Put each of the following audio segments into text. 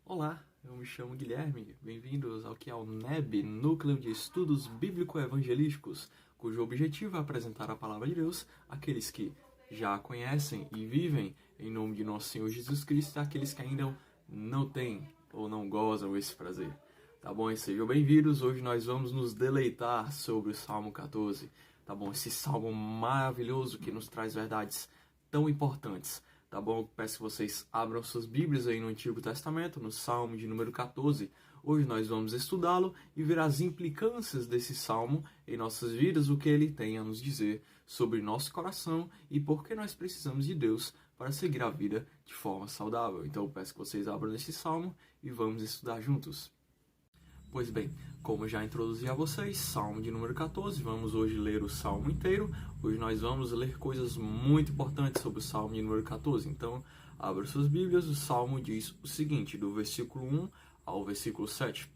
Olá, eu me chamo Guilherme, bem-vindos ao que é o NEB, Núcleo de Estudos Bíblico-Evangelísticos, cujo objetivo é apresentar a Palavra de Deus àqueles que já a conhecem e vivem em nome de nosso Senhor Jesus Cristo e àqueles que ainda não têm ou não gozam esse prazer. Tá bom? E sejam bem-vindos, hoje nós vamos nos deleitar sobre o Salmo 14, tá bom? Esse salmo maravilhoso que nos traz verdades tão importantes. Tá bom? Peço que vocês abram suas Bíblias aí no Antigo Testamento, no Salmo de número 14. Hoje nós vamos estudá-lo e ver as implicâncias desse Salmo em nossas vidas, o que ele tem a nos dizer sobre nosso coração e por que nós precisamos de Deus para seguir a vida de forma saudável. Então peço que vocês abram esse Salmo e vamos estudar juntos. Pois bem, como já introduzi a vocês, Salmo de número 14, vamos hoje ler o Salmo inteiro. Hoje nós vamos ler coisas muito importantes sobre o Salmo de número 14. Então, abra suas Bíblias, o Salmo diz o seguinte, do versículo 1 ao versículo 7.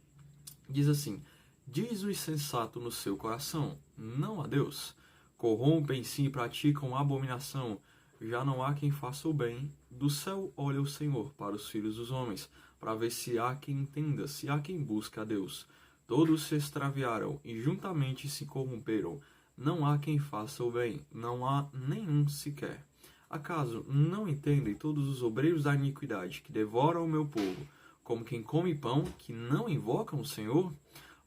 Diz assim: diz o insensato no seu coração, não há Deus. Corrompem-se e praticam abominação. Já não há quem faça o bem. Do céu olha o Senhor para os filhos dos homens, para ver se há quem entenda, se há quem busque a Deus. Todos se extraviaram e juntamente se corromperam. Não há quem faça o bem, não há nenhum sequer. Acaso não entendem todos os obreiros da iniquidade que devoram o meu povo, como quem come pão, que não invocam o Senhor?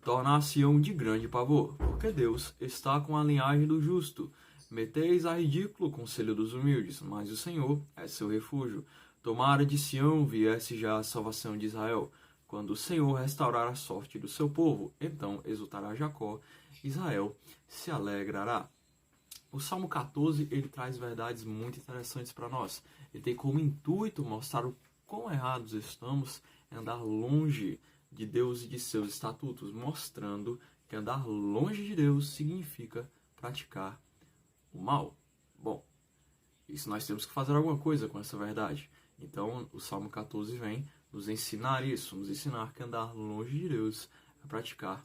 Tornar-se-ão de grande pavor, porque Deus está com a linhagem do justo. Meteis a ridículo o conselho dos humildes, mas o Senhor é seu refúgio. Tomara de Sião viesse já a salvação de Israel. Quando o Senhor restaurar a sorte do seu povo, então exultará Jacó, Israel se alegrará. O Salmo 14, ele traz verdades muito interessantes para nós. Ele tem como intuito mostrar o quão errados estamos em andar longe de Deus e de seus estatutos, mostrando que andar longe de Deus significa praticar o mal. Bom, isso nós temos que fazer alguma coisa com essa verdade. Então, o Salmo 14 vem nos ensinar isso, nos ensinar que andar longe de Deus é praticar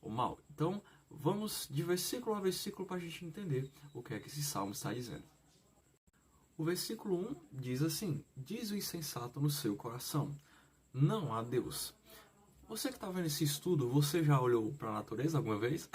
o mal. Então, vamos de versículo a versículo para a gente entender o que é que esse Salmo está dizendo. O versículo 1 diz assim: diz o insensato no seu coração, não há Deus. Você que está vendo esse estudo, você já olhou para a natureza alguma vez?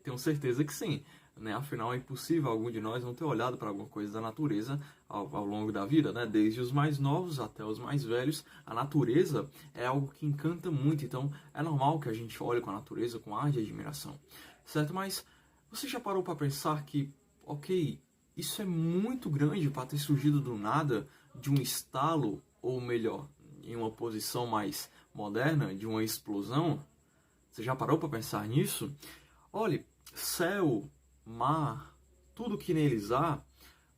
Tenho certeza que sim. Né? Afinal, é impossível algum de nós não ter olhado para alguma coisa da natureza ao longo da vida, né? Desde os mais novos até os mais velhos. A natureza é algo que encanta muito, então é normal que a gente olhe com a natureza com ar de admiração, certo? Mas você já parou para pensar que, ok, isso é muito grande para ter surgido do nada, de um estalo, ou melhor, em uma posição mais moderna, de uma explosão? Você já parou para pensar nisso? Olhe, céu, mar, tudo que neles há,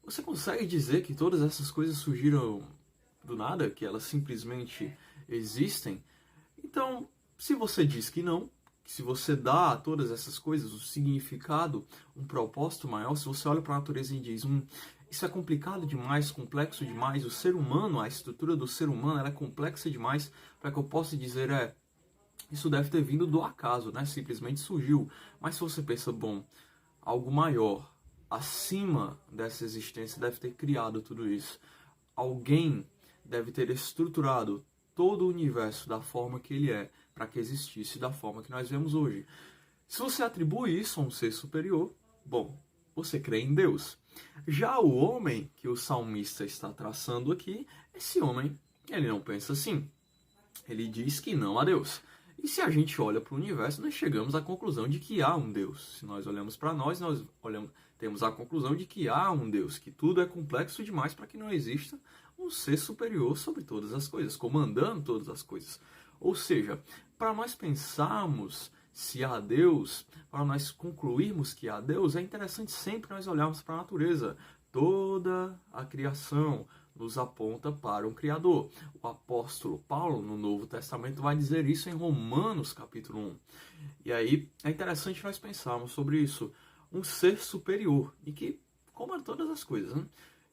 você consegue dizer que todas essas coisas surgiram do nada, que elas simplesmente existem? Então, se você diz que não, que se você dá a todas essas coisas um significado, um propósito maior, se você olha para a natureza e diz, isso é complicado demais, complexo demais, o ser humano, a estrutura do ser humano, ela é complexa demais para que eu possa dizer, isso deve ter vindo do acaso, né? Simplesmente surgiu. Mas se você pensa, bom, algo maior, acima dessa existência, deve ter criado tudo isso. Alguém deve ter estruturado todo o universo da forma que ele é, para que existisse da forma que nós vemos hoje. Se você atribui isso a um ser superior, bom, você crê em Deus. Já o homem que o salmista está traçando aqui, esse homem, ele não pensa assim. Ele diz que não há Deus. E se a gente olha para o universo, nós chegamos à conclusão de que há um Deus. Se nós olhamos para nós temos a conclusão de que há um Deus, que tudo é complexo demais para que não exista um ser superior sobre todas as coisas, comandando todas as coisas. Ou seja, para nós pensarmos se há Deus, para nós concluirmos que há Deus, é interessante sempre nós olharmos para a natureza. Toda a criação nos aponta para um Criador. O apóstolo Paulo, no Novo Testamento, vai dizer isso em Romanos, capítulo 1. E aí, é interessante nós pensarmos sobre isso. Um ser superior, e que comanda todas as coisas, né?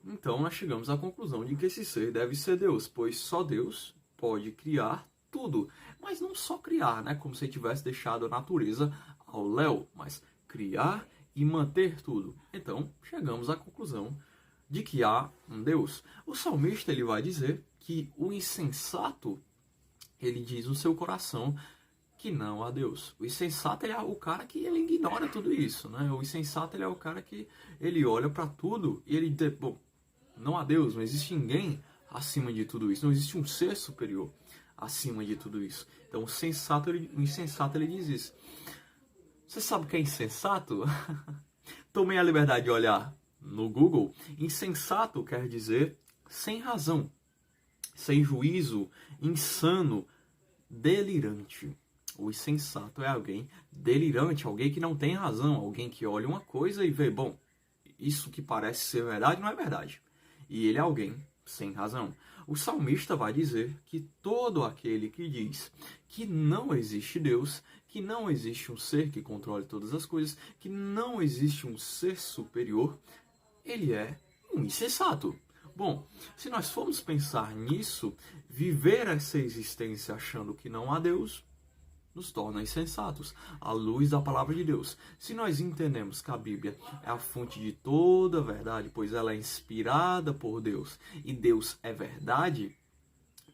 Então, nós chegamos à conclusão de que esse ser deve ser Deus, pois só Deus pode criar tudo. Mas não só criar, né? Como se ele tivesse deixado a natureza ao léu, mas criar e manter tudo. Então, chegamos à conclusão de que há um Deus. O salmista ele vai dizer que o insensato ele diz no seu coração que não há Deus. O insensato ele é o cara que ele ignora tudo isso, né? O insensato ele é o cara que ele olha para tudo e ele diz, bom, não há Deus, não existe ninguém acima de tudo isso, não existe um ser superior acima de tudo isso. Então o insensato ele diz isso. Você sabe o que é insensato? Tomei a liberdade de olhar no Google. Insensato quer dizer sem razão, sem juízo, insano, delirante. O insensato é alguém delirante, alguém que não tem razão, alguém que olha uma coisa e vê, bom, isso que parece ser verdade não é verdade. E ele é alguém sem razão. O salmista vai dizer que todo aquele que diz que não existe Deus, que não existe um ser que controle todas as coisas, que não existe um ser superior, ele é um insensato. Bom, se nós formos pensar nisso, viver essa existência achando que não há Deus, nos torna insensatos, à luz da palavra de Deus. Se nós entendemos que a Bíblia é a fonte de toda a verdade, pois ela é inspirada por Deus, e Deus é verdade,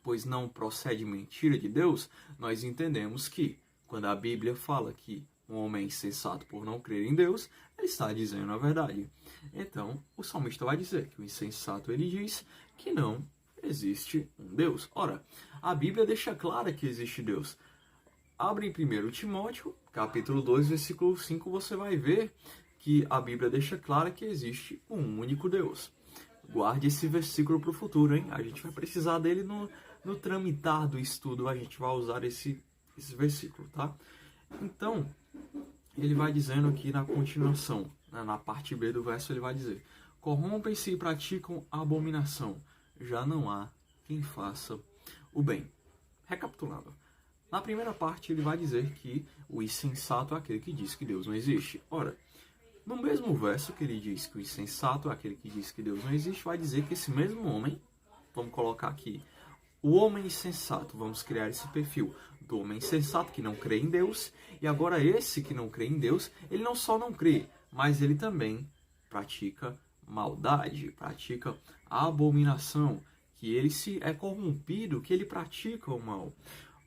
pois não procede mentira de Deus, nós entendemos que, quando a Bíblia fala que um homem é insensato por não crer em Deus, ele está dizendo a verdade. Então, o salmista vai dizer que o insensato, ele diz que não existe um Deus. Ora, a Bíblia deixa clara que existe Deus. Abre em 1 Timóteo, capítulo 2, versículo 5, você vai ver que a Bíblia deixa clara que existe um único Deus. Guarde esse versículo para o futuro, hein? A gente vai precisar dele no tramitar do estudo, a gente vai usar esse versículo, tá? Então, ele vai dizendo aqui na continuação, na parte B do verso, ele vai dizer: corrompem-se e praticam abominação, já não há quem faça o bem. Recapitulando. Na primeira parte, ele vai dizer que o insensato é aquele que diz que Deus não existe. Ora, no mesmo verso que ele diz que o insensato é aquele que diz que Deus não existe, vai dizer que esse mesmo homem, vamos colocar aqui, o homem insensato, vamos criar esse perfil do homem insensato que não crê em Deus, e agora esse que não crê em Deus, ele não só não crê, mas ele também pratica maldade, pratica abominação, que ele se é corrompido, que ele pratica o mal.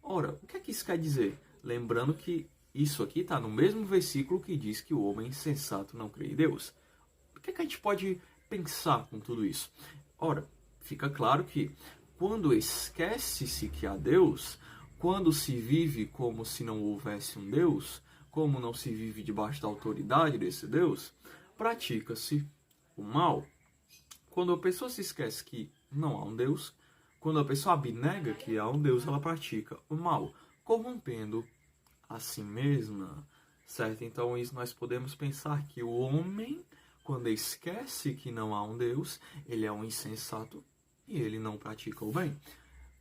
Ora, o que é que isso quer dizer? Lembrando que isso aqui está no mesmo versículo que diz que o homem insensato não crê em Deus. O que é que a gente pode pensar com tudo isso? Ora, fica claro que quando esquece-se que há Deus, quando se vive como se não houvesse um Deus, como não se vive debaixo da autoridade desse Deus, pratica-se o mal. Quando a pessoa se esquece que não há um Deus, quando a pessoa abnega que há um Deus, ela pratica o mal, corrompendo a si mesma, certo? Então, isso nós podemos pensar que o homem, quando esquece que não há um Deus, ele é um insensato e ele não pratica o bem.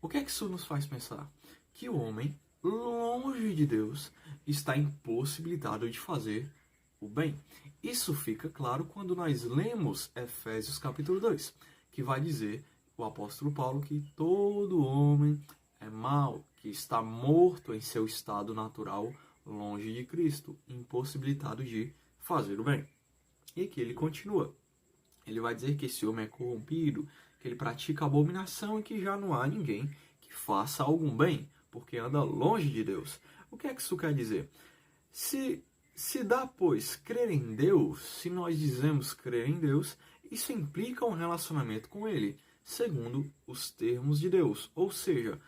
O que é que isso nos faz pensar? Que o homem, longe de Deus, está impossibilitado de fazer o bem. Isso fica claro quando nós lemos Efésios capítulo 2, que vai dizer o apóstolo Paulo que todo homem é mau, que está morto em seu estado natural, longe de Cristo, impossibilitado de fazer o bem. E que ele continua. Ele vai dizer que esse homem é corrompido, que ele pratica abominação e que já não há ninguém que faça algum bem, porque anda longe de Deus. O que é que isso quer dizer? Se dá, pois, crer em Deus, se nós dizemos crer em Deus, isso implica um relacionamento com Ele, segundo os termos de Deus, ou seja,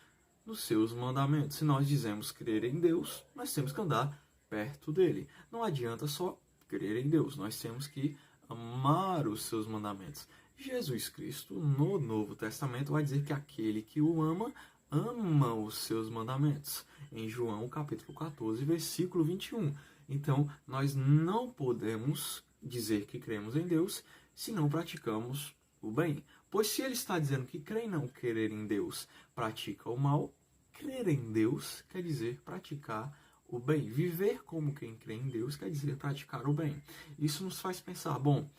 nos seus mandamentos. Se nós dizemos crer em Deus, nós temos que andar perto dele. Não adianta só crer em Deus, nós temos que amar os seus mandamentos. Jesus Cristo, no Novo Testamento, vai dizer que aquele que o ama, ama os seus mandamentos. Em João, capítulo 14, versículo 21. Então, nós não podemos dizer que cremos em Deus se não praticamos o bem. Pois se ele está dizendo que crê em não querer em Deus pratica o mal, crer em Deus quer dizer praticar o bem. Viver como quem crê em Deus quer dizer praticar o bem. Isso nos faz pensar, bom,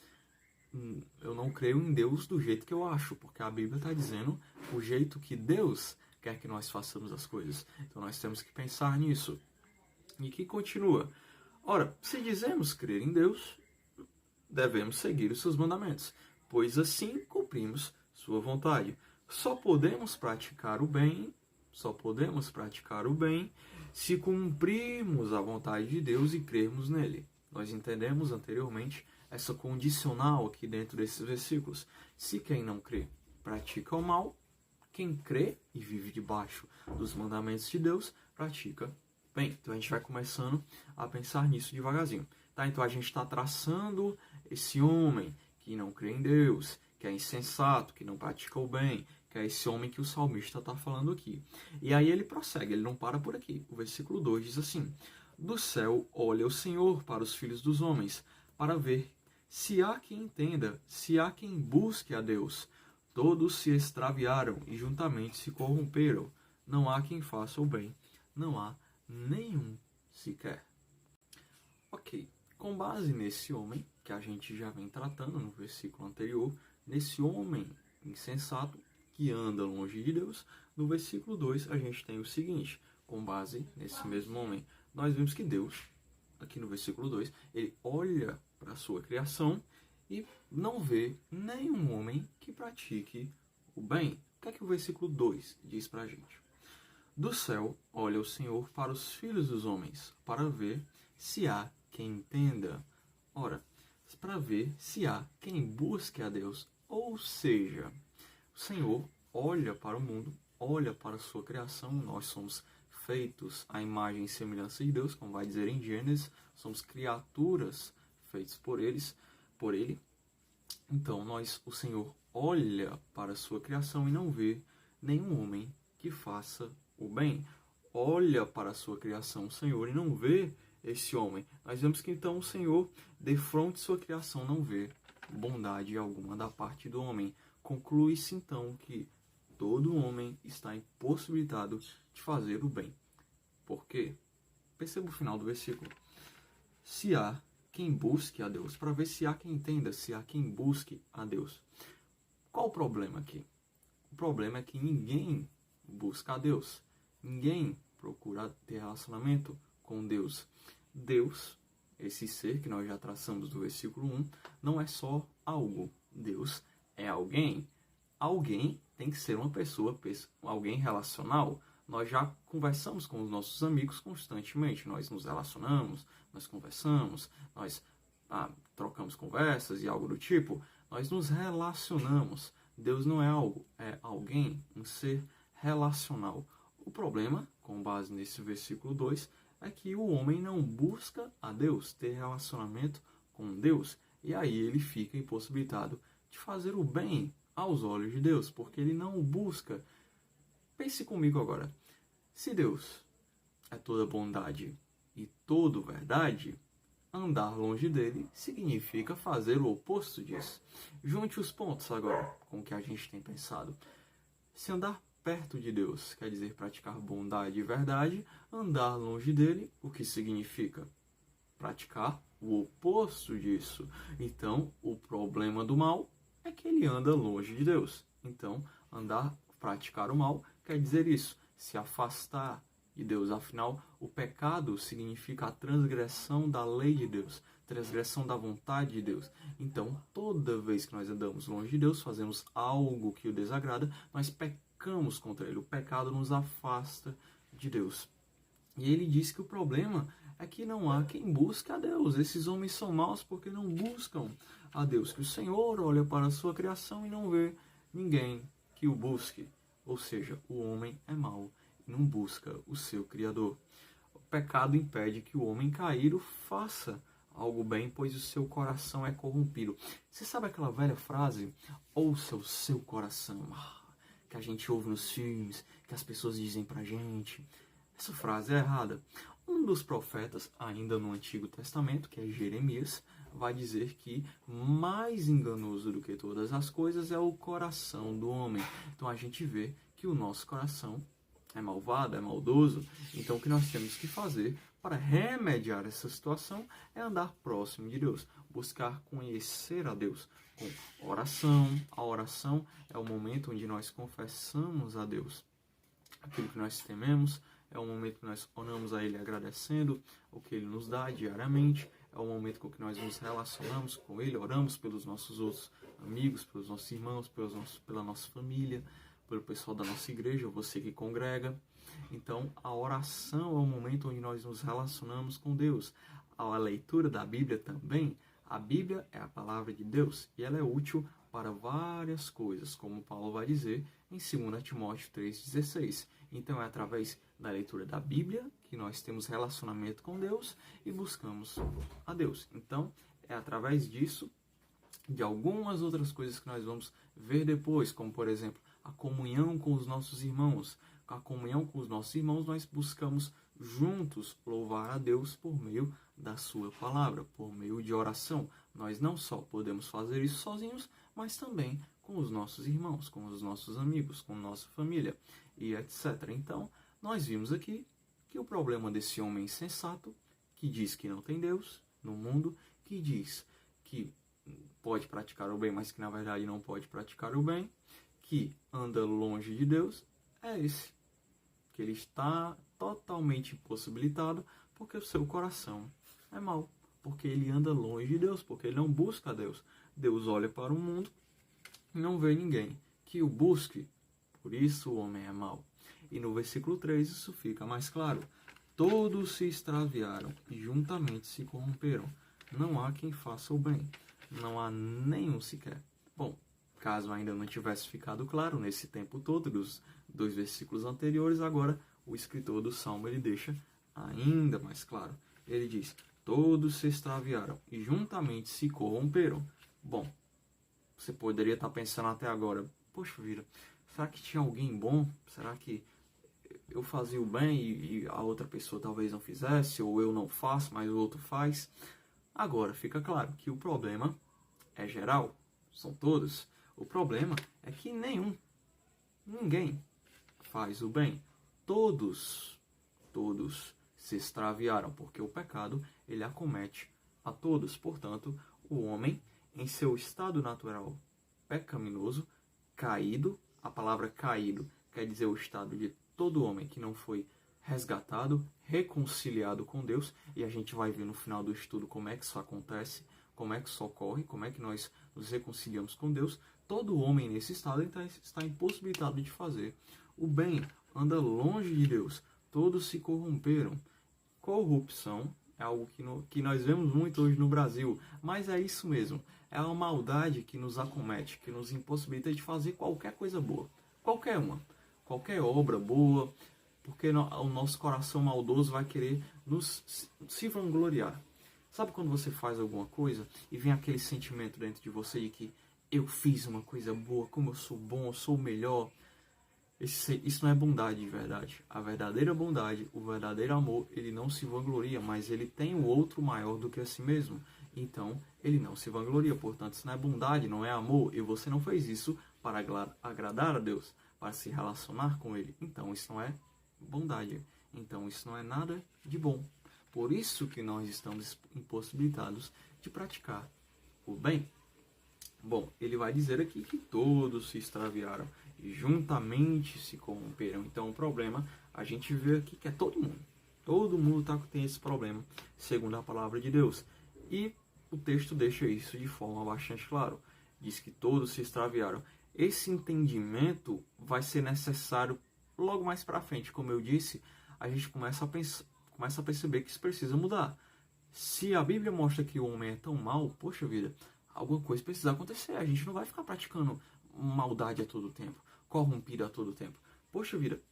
eu não creio em Deus do jeito que eu acho, porque a Bíblia está dizendo o jeito que Deus quer que nós façamos as coisas. Então nós temos que pensar nisso. E que continua. Ora, se dizemos crer em Deus, devemos seguir os seus mandamentos, pois assim cumprimos sua vontade. Só podemos praticar o bem só podemos praticar o bem se cumprirmos a vontade de Deus e crermos nele. Nós entendemos anteriormente essa condicional aqui dentro desses versículos. Se quem não crê pratica o mal, quem crê e vive debaixo dos mandamentos de Deus pratica bem. Então a gente vai começando a pensar nisso devagarzinho. Tá? Então a gente está traçando esse homem que não crê em Deus, que é insensato, que não pratica o bem, que é esse homem que o salmista está falando aqui. E aí ele prossegue, ele não para por aqui. O versículo 2 diz assim: do céu olha o Senhor para os filhos dos homens, para ver se há quem entenda, se há quem busque a Deus. Todos se extraviaram e juntamente se corromperam. Não há quem faça o bem, não há nenhum sequer. Ok, com base nesse homem, que a gente já vem tratando no versículo anterior, nesse homem insensato que anda longe de Deus, no versículo 2 a gente tem o seguinte: com base nesse mesmo homem, nós vimos que Deus, aqui no versículo 2, ele olha para a sua criação e não vê nenhum homem que pratique o bem. O que é que o versículo 2 diz para a gente? Do céu olha o Senhor para os filhos dos homens, para ver se há quem entenda. Ora, para ver se há quem busque a Deus. Ou seja, o Senhor olha para o mundo, olha para a sua criação. Nós somos feitos à imagem e semelhança de Deus, como vai dizer em Gênesis, somos criaturas feitas por ele. Então, o Senhor olha para a sua criação e não vê nenhum homem que faça o bem. Olha para a sua criação, o Senhor, e não vê esse homem. Nós vemos que então o Senhor, defronte de sua criação, não vê bondade alguma da parte do homem. Conclui-se então que todo homem está impossibilitado de fazer o bem. Por quê? Perceba o final do versículo. Se há quem busque a Deus, para ver se há quem entenda, se há quem busque a Deus. Qual o problema aqui? O problema é que ninguém busca a Deus. Ninguém procura ter relacionamento com Deus. Deus, esse ser que nós já traçamos do versículo 1, não é só algo. Deus é alguém. Alguém tem que ser uma pessoa, alguém relacional. Nós já conversamos com os nossos amigos constantemente. Nós nos relacionamos, nós conversamos, nós trocamos conversas e algo do tipo. Nós nos relacionamos. Deus não é algo, é alguém, um ser relacional. O problema, com base nesse versículo 2, é que o homem não busca a Deus, ter relacionamento com Deus. E aí ele fica impossibilitado de fazer o bem aos olhos de Deus, porque ele não o busca. Pense comigo agora. Se Deus é toda bondade e toda verdade, andar longe dele significa fazer o oposto disso. Junte os pontos agora com o que a gente tem pensado. Se andar perto de Deus quer dizer praticar bondade e verdade, andar longe dele, o que significa? Praticar o oposto disso. Então, o problema do mal é que ele anda longe de Deus. Então, praticar o mal quer dizer isso, se afastar de Deus. Afinal, o pecado significa a transgressão da lei de Deus, transgressão da vontade de Deus. Então, toda vez que nós andamos longe de Deus, fazemos algo que o desagrada, nós pecamos contra ele. O pecado nos afasta de Deus. E ele diz que o problema é que não há quem busque a Deus. Esses homens são maus porque não buscam a Deus. Que o Senhor olha para a sua criação e não vê ninguém que o busque. Ou seja, o homem é mau e não busca o seu Criador. O pecado impede que o homem caído faça algo bem, pois o seu coração é corrompido. Você sabe aquela velha frase? Ouça o seu coração. Que a gente ouve nos filmes, que as pessoas dizem pra gente. Essa frase é errada. Um dos profetas, ainda no Antigo Testamento, que é Jeremias, vai dizer que mais enganoso do que todas as coisas é o coração do homem. Então a gente vê que o nosso coração é malvado, é maldoso. Então o que nós temos que fazer para remediar essa situação é andar próximo de Deus, buscar conhecer a Deus com oração. A oração é o momento onde nós confessamos a Deus aquilo que nós tememos, é o momento que nós oramos a Ele agradecendo o que Ele nos dá diariamente, é o momento com que nós nos relacionamos com Ele, oramos pelos nossos outros amigos, pelos nossos irmãos, pela nossa família, pelo pessoal da nossa igreja, você que congrega. Então, a oração é o momento onde nós nos relacionamos com Deus. A leitura da Bíblia também. A Bíblia é a palavra de Deus e ela é útil para várias coisas, como Paulo vai dizer em 2 Timóteo 3,16. Então, é através da leitura da Bíblia que nós temos relacionamento com Deus e buscamos a Deus. Então, é através disso, de algumas outras coisas que nós vamos ver depois, como, por exemplo, a comunhão com os nossos irmãos. Com a comunhão com os nossos irmãos, nós buscamos juntos louvar a Deus por meio da sua palavra, por meio de oração. Nós não só podemos fazer isso sozinhos, mas também com os nossos irmãos, com os nossos amigos, com nossa família e etc. Então, nós vimos aqui que o problema desse homem insensato, que diz que não tem Deus no mundo, que diz que pode praticar o bem, mas que na verdade não pode praticar o bem, que anda longe de Deus, é esse. Que ele está totalmente impossibilitado porque o seu coração é mau. Porque ele anda longe de Deus, porque ele não busca a Deus. Deus olha para o mundo e não vê ninguém que o busque. Por isso o homem é mau. E no versículo 3 isso fica mais claro. Todos se extraviaram e juntamente se corromperam. Não há quem faça o bem. Não há nenhum sequer. Bom, caso ainda não tivesse ficado claro nesse tempo todo dos 2 versículos anteriores, agora o escritor do Salmo ele deixa ainda mais claro. Ele diz, todos se extraviaram e juntamente se corromperam. Bom, você poderia estar pensando até agora, poxa vida, será que tinha alguém bom? Será que eu fazia o bem e a outra pessoa talvez não fizesse? Ou eu não faço, mas o outro faz? Agora fica claro que o problema é geral, são todos. O problema é que ninguém faz o bem. Todos se extraviaram, porque o pecado ele acomete a todos. Portanto, o homem, em seu estado natural pecaminoso, caído, a palavra caído quer dizer o estado de todo homem que não foi resgatado, reconciliado com Deus, e a gente vai ver no final do estudo como é que isso acontece, como é que isso ocorre, como é que nós nos reconciliamos com Deus. Todo homem nesse estado está impossibilitado de fazer o bem, anda longe de Deus, todos se corromperam. Corrupção é algo que nós vemos muito hoje no Brasil, mas é isso mesmo, é uma maldade que nos acomete, que nos impossibilita de fazer qualquer coisa boa, qualquer uma, qualquer obra boa, porque o nosso coração maldoso vai querer se vangloriar. Sabe quando você faz alguma coisa e vem aquele sentimento dentro de você de que eu fiz uma coisa boa, como eu sou bom, eu sou o melhor? Isso não é bondade de verdade. A verdadeira bondade, o verdadeiro amor, ele não se vangloria, mas ele tem o outro maior do que a si mesmo. Então, ele não se vangloria. Portanto, isso não é bondade, não é amor. E você não fez isso para agradar a Deus, para se relacionar com Ele. Então, isso não é bondade. Então, isso não é nada de bom. Por isso que nós estamos impossibilitados de praticar o bem. Bom, ele vai dizer aqui que todos se extraviaram e juntamente se corromperam. Então, o problema, a gente vê aqui que é todo mundo. Todo mundo tem esse problema, segundo a palavra de Deus. E o texto deixa isso de forma bastante clara. Diz que todos se extraviaram. Esse entendimento vai ser necessário logo mais para frente. Como eu disse, a gente começa a perceber que isso precisa mudar. Se a Bíblia mostra que o homem é tão mau, poxa vida, alguma coisa precisa acontecer. A gente não vai ficar praticando maldade a todo tempo, corrompido a todo tempo. Poxa vida,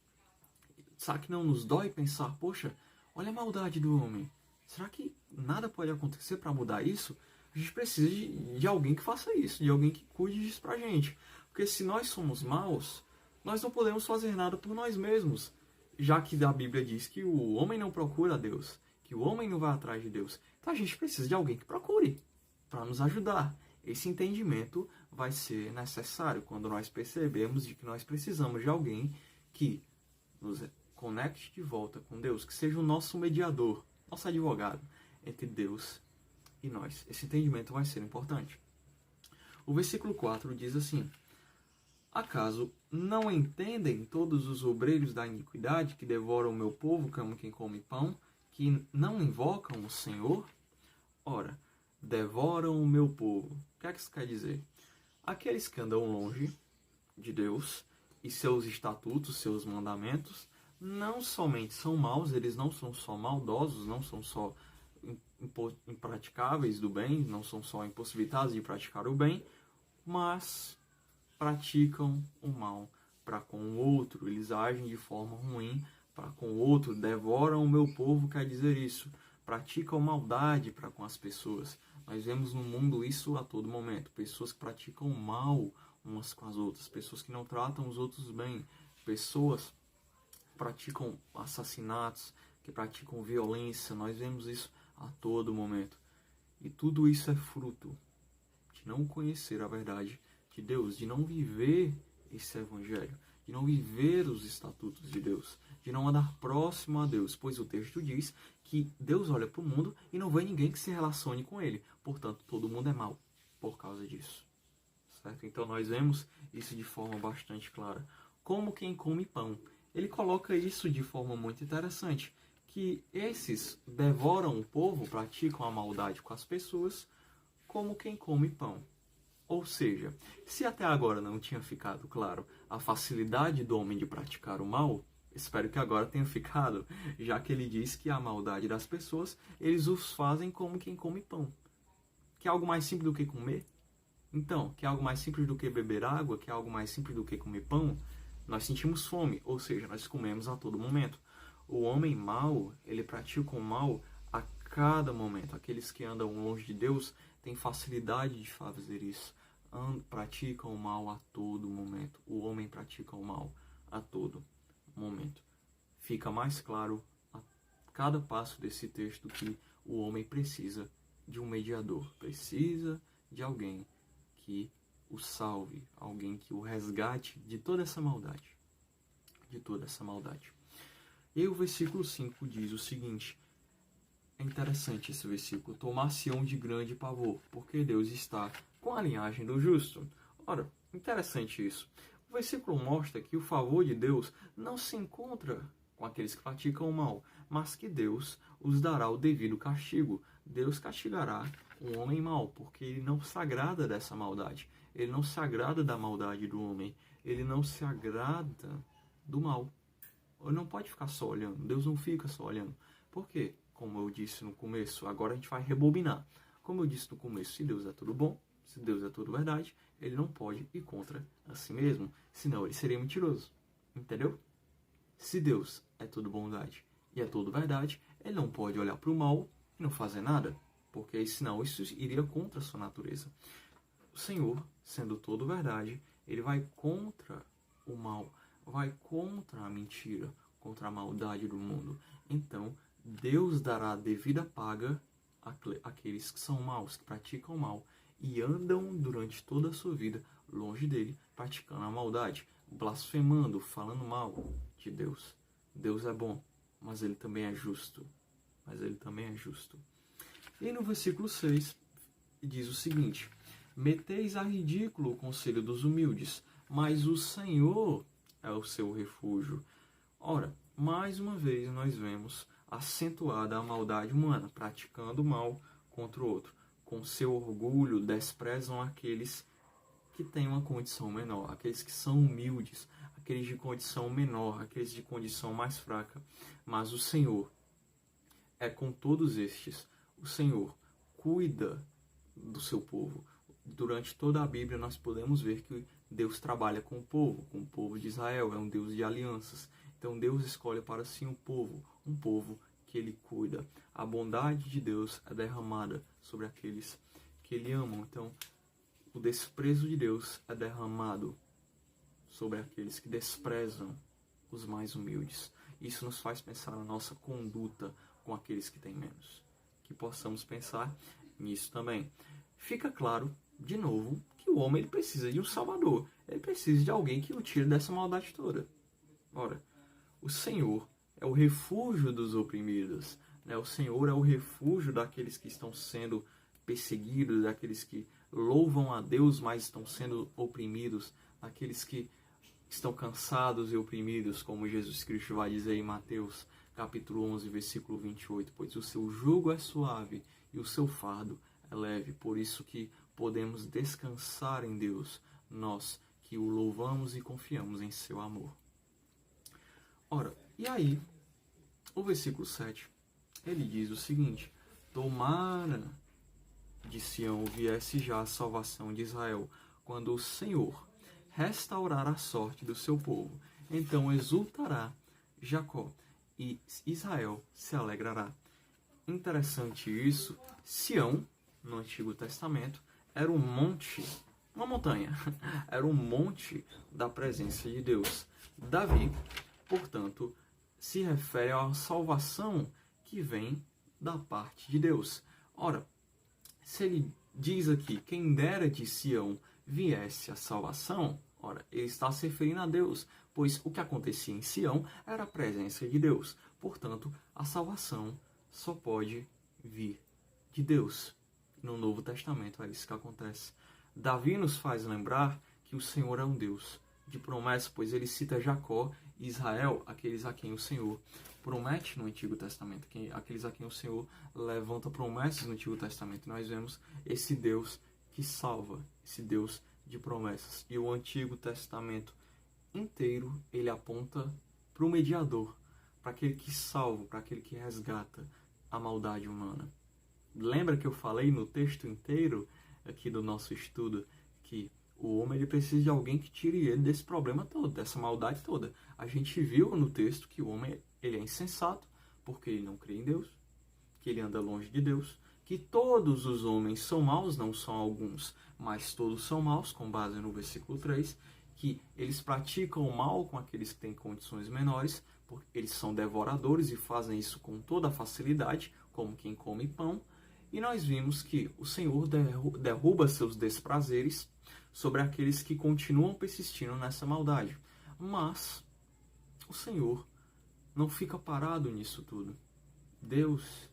será que não nos dói pensar, poxa, olha a maldade do homem. Será que nada pode acontecer para mudar isso? A gente precisa de alguém que faça isso, de alguém que cuide disso pra gente. Porque se nós somos maus, nós não podemos fazer nada por nós mesmos. Já que a Bíblia diz que o homem não procura a Deus, que o homem não vai atrás de Deus. Então a gente precisa de alguém que procure para nos ajudar. Esse entendimento vai ser necessário quando nós percebemos de que nós precisamos de alguém que nos conecte de volta com Deus, que seja o nosso mediador, nosso advogado entre Deus e nós. Esse entendimento vai ser importante. O versículo 4 diz assim: acaso não entendem todos os obreiros da iniquidade que devoram o meu povo como quem come pão, que não invocam o Senhor? Ora, devoram o meu povo. O que é que isso quer dizer? Aqueles que andam longe de Deus e seus estatutos, seus mandamentos, não somente são maus, eles não são só maldosos, não são só impraticáveis do bem, não são só impossibilitados de praticar o bem, mas praticam o mal para com o outro, eles agem de forma ruim para com o outro, devoram o meu povo, quer dizer isso, praticam maldade para com as pessoas. Nós vemos no mundo isso a todo momento, pessoas que praticam mal umas com as outras, pessoas que não tratam os outros bem, pessoas que praticam assassinatos, que praticam violência, nós vemos isso a todo momento. E tudo isso é fruto de não conhecer a verdade de Deus, de não viver esse evangelho, de não viver os estatutos de Deus, de não andar próximo a Deus, pois o texto diz que Deus olha para o mundo e não vê ninguém que se relacione com ele, portanto todo mundo é mau por causa disso, certo? Então nós vemos isso de forma bastante clara, como quem come pão. Ele coloca isso de forma muito interessante, que esses devoram o povo, praticam a maldade com as pessoas, como quem come pão. Ou seja, se até agora não tinha ficado claro a facilidade do homem de praticar o mal, espero que agora tenha ficado, já que ele diz que a maldade das pessoas, eles os fazem como quem come pão. Que é algo mais simples do que comer? Então, que é algo mais simples do que beber água? Que é algo mais simples do que comer pão? Nós sentimos fome, ou seja, nós comemos a todo momento. O homem mau, ele pratica o mal a cada momento. Aqueles que andam longe de Deus têm facilidade de fazer isso. Praticam o mal a todo momento. O homem pratica o mal a todo momento. Fica mais claro a cada passo desse texto que o homem precisa de um mediador. Precisa de alguém que o salve. Alguém que o resgate de toda essa maldade. De toda essa maldade. E o versículo 5 diz o seguinte, é interessante esse versículo, tomar-se-ão de grande pavor, porque Deus está com a linhagem do justo. Ora, interessante isso. O versículo mostra que o favor de Deus não se encontra com aqueles que praticam o mal, mas que Deus os dará o devido castigo. Deus castigará um homem mau, porque ele não se agrada dessa maldade. Ele não se agrada da maldade do homem. Ele não se agrada do mal. Ele não pode ficar só olhando. Deus não fica só olhando. Por quê? Como eu disse no começo, agora a gente vai rebobinar. Como eu disse no começo, se Deus é tudo bom, se Deus é tudo verdade, ele não pode ir contra a si mesmo, senão ele seria mentiroso. Entendeu? Se Deus é tudo bondade e é tudo verdade, ele não pode olhar para o mal e não fazer nada, porque senão isso iria contra a sua natureza. O Senhor, sendo todo verdade, ele vai contra o mal, vai contra a mentira, contra a maldade do mundo. Então, Deus dará a devida paga àqueles que são maus, que praticam o mal e andam durante toda a sua vida longe dele, praticando a maldade, blasfemando, falando mal de Deus. Deus é bom, mas ele também é justo. E no versículo 6 diz o seguinte, meteis a ridículo o conselho dos humildes, mas o Senhor é o seu refúgio. Ora, mais uma vez nós vemos acentuada a maldade humana, praticando mal contra o outro. Com seu orgulho, desprezam aqueles que têm uma condição menor, aqueles que são humildes, aqueles de condição menor, aqueles de condição mais fraca. Mas o Senhor é com todos estes. O Senhor cuida do seu povo. Durante toda a Bíblia nós podemos ver que Deus trabalha com o povo de Israel, é um Deus de alianças. Então Deus escolhe para si um povo que ele cuida. A bondade de Deus é derramada sobre aqueles que ele amam. Então o desprezo de Deus é derramado sobre aqueles que desprezam os mais humildes. Isso nos faz pensar na nossa conduta com aqueles que têm menos. Que possamos pensar nisso também. Fica claro, de novo, que o homem ele precisa de um salvador. Ele precisa de alguém que o tire dessa maldade toda. Ora, o Senhor é o refúgio dos oprimidos. Né? O Senhor é o refúgio daqueles que estão sendo perseguidos, daqueles que louvam a Deus, mas estão sendo oprimidos, daqueles que estão cansados e oprimidos, como Jesus Cristo vai dizer em Mateus, capítulo 11, versículo 28. Pois o seu jugo é suave e o seu fardo é leve. Por isso que podemos descansar em Deus, nós que o louvamos e confiamos em seu amor. Ora, e aí, o versículo 7, ele diz o seguinte: tomara de Sião viesse já a salvação de Israel, quando o Senhor restaurar a sorte do seu povo. Então exultará Jacó e Israel se alegrará. Interessante isso. Sião, no Antigo Testamento, era um monte, uma montanha, era um monte da presença de Deus. Davi, portanto, se refere à salvação que vem da parte de Deus. Ora, se ele diz aqui, quem dera de Sião viesse a salvação, ora, ele está se referindo a Deus, pois o que acontecia em Sião era a presença de Deus. Portanto, a salvação só pode vir de Deus. No Novo Testamento é isso que acontece. Davi nos faz lembrar que o Senhor é um Deus de promessa, pois ele cita Jacó e Israel, aqueles a quem o Senhor promete no Antigo Testamento, aqueles a quem o Senhor levanta promessas no Antigo Testamento. Nós vemos esse Deus que salva, esse Deus de promessas. E o Antigo Testamento inteiro, ele aponta para o mediador, para aquele que salva, para aquele que resgata a maldade humana. Lembra que eu falei no texto inteiro aqui do nosso estudo que o homem ele precisa de alguém que tire ele desse problema todo, dessa maldade toda. A gente viu no texto que o homem ele é insensato porque ele não crê em Deus, que ele anda longe de Deus, que todos os homens são maus, não são alguns, mas todos são maus, com base no versículo 3, que eles praticam o mal com aqueles que têm condições menores, porque eles são devoradores e fazem isso com toda facilidade, como quem come pão. E nós vimos que o Senhor derruba seus desprazeres sobre aqueles que continuam persistindo nessa maldade. Mas o Senhor não fica parado nisso tudo. Deus,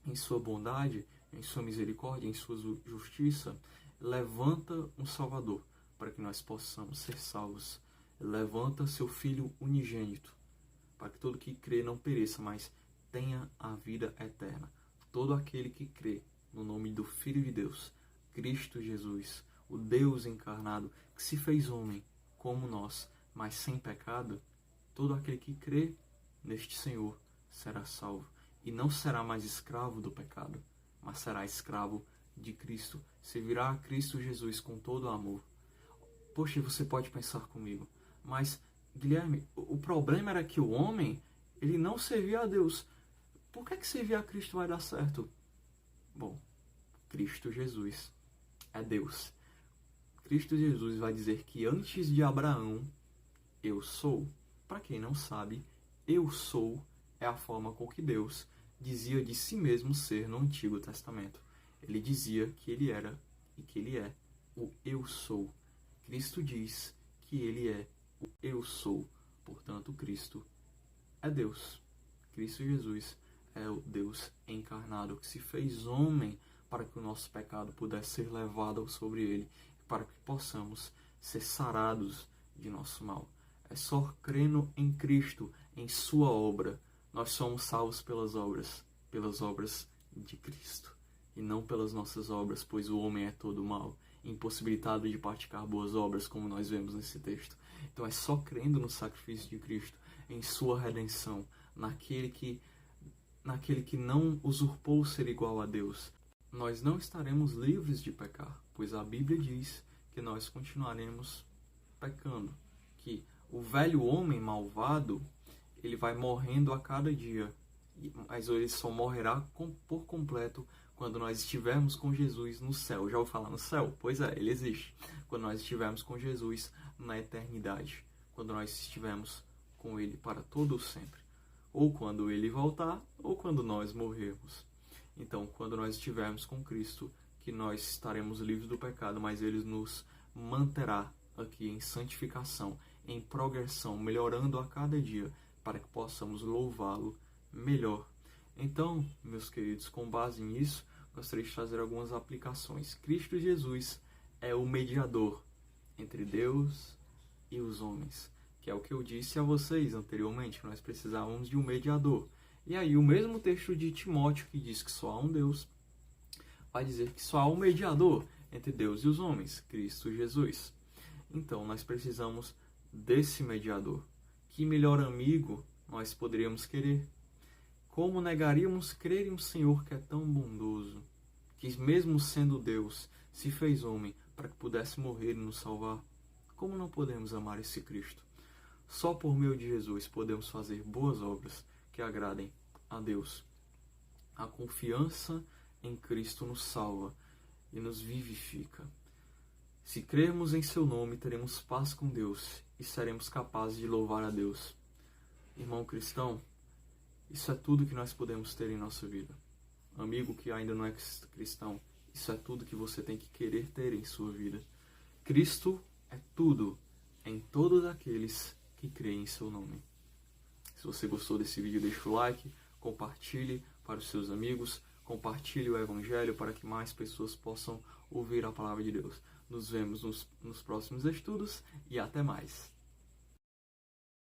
em sua bondade, em sua misericórdia, em sua justiça, levanta um Salvador para que nós possamos ser salvos. Levanta seu Filho unigênito, para que todo que crê não pereça, mas tenha a vida eterna. Todo aquele que crê no nome do Filho de Deus, Cristo Jesus, o Deus encarnado, que se fez homem como nós, mas sem pecado, todo aquele que crê neste Senhor será salvo e não será mais escravo do pecado, mas será escravo de Cristo. Servirá a Cristo Jesus com todo amor. Poxa, você pode pensar comigo, mas Guilherme, o problema era que o homem, ele não servia a Deus. Por que servir a Cristo vai dar certo? Bom, Cristo Jesus é Deus. Cristo Jesus vai dizer que antes de Abraão, eu sou. Para quem não sabe, eu sou é a forma com que Deus dizia de si mesmo ser no Antigo Testamento. Ele dizia que ele era e que ele é o eu sou. Cristo diz que ele é o eu sou. Portanto, Cristo é Deus. Cristo Jesus é o Deus encarnado que se fez homem para que o nosso pecado pudesse ser levado sobre ele, para que possamos ser sarados de nosso mal. É só crendo em Cristo, em sua obra, nós somos salvos pelas obras de Cristo, e não pelas nossas obras, pois o homem é todo mau, impossibilitado de praticar boas obras, como nós vemos nesse texto. Então é só crendo no sacrifício de Cristo, em sua redenção, naquele que não usurpou ser igual a Deus, nós não estaremos livres de pecar, pois a Bíblia diz que nós continuaremos pecando, que o velho homem malvado, ele vai morrendo a cada dia, mas ele só morrerá por completo quando nós estivermos com Jesus no céu. Já vou falar no céu? Pois é, ele existe. Quando nós estivermos com Jesus na eternidade, quando nós estivermos com ele para todo o sempre, ou quando ele voltar, ou quando nós morrermos. Então, quando nós estivermos com Cristo, que nós estaremos livres do pecado, mas ele nos manterá aqui em santificação, em progressão, melhorando a cada dia, para que possamos louvá-lo melhor. Então, meus queridos, com base nisso, gostaria de trazer algumas aplicações. Cristo Jesus é o mediador entre Deus e os homens, que é o que eu disse a vocês anteriormente, que nós precisávamos de um mediador. E aí, o mesmo texto de Timóteo, que diz que só há um Deus, vai dizer que só há um mediador entre Deus e os homens, Cristo Jesus. Então, nós precisamos desse mediador. Que melhor amigo nós poderíamos querer? Como negaríamos crer em um Senhor que é tão bondoso, que mesmo sendo Deus, se fez homem para que pudesse morrer e nos salvar? Como não podemos amar esse Cristo? Só por meio de Jesus podemos fazer boas obras que agradem a Deus. A confiança em Cristo nos salva e nos vivifica. Se crermos em seu nome, teremos paz com Deus e seremos capazes de louvar a Deus. Irmão cristão, isso é tudo que nós podemos ter em nossa vida. Amigo que ainda não é cristão, isso é tudo que você tem que querer ter em sua vida. Cristo é tudo em todos aqueles que creem em seu nome. Se você gostou desse vídeo, deixa o like, compartilhe para os seus amigos, compartilhe o Evangelho para que mais pessoas possam ouvir a palavra de Deus. Nos vemos nos próximos estudos e até mais.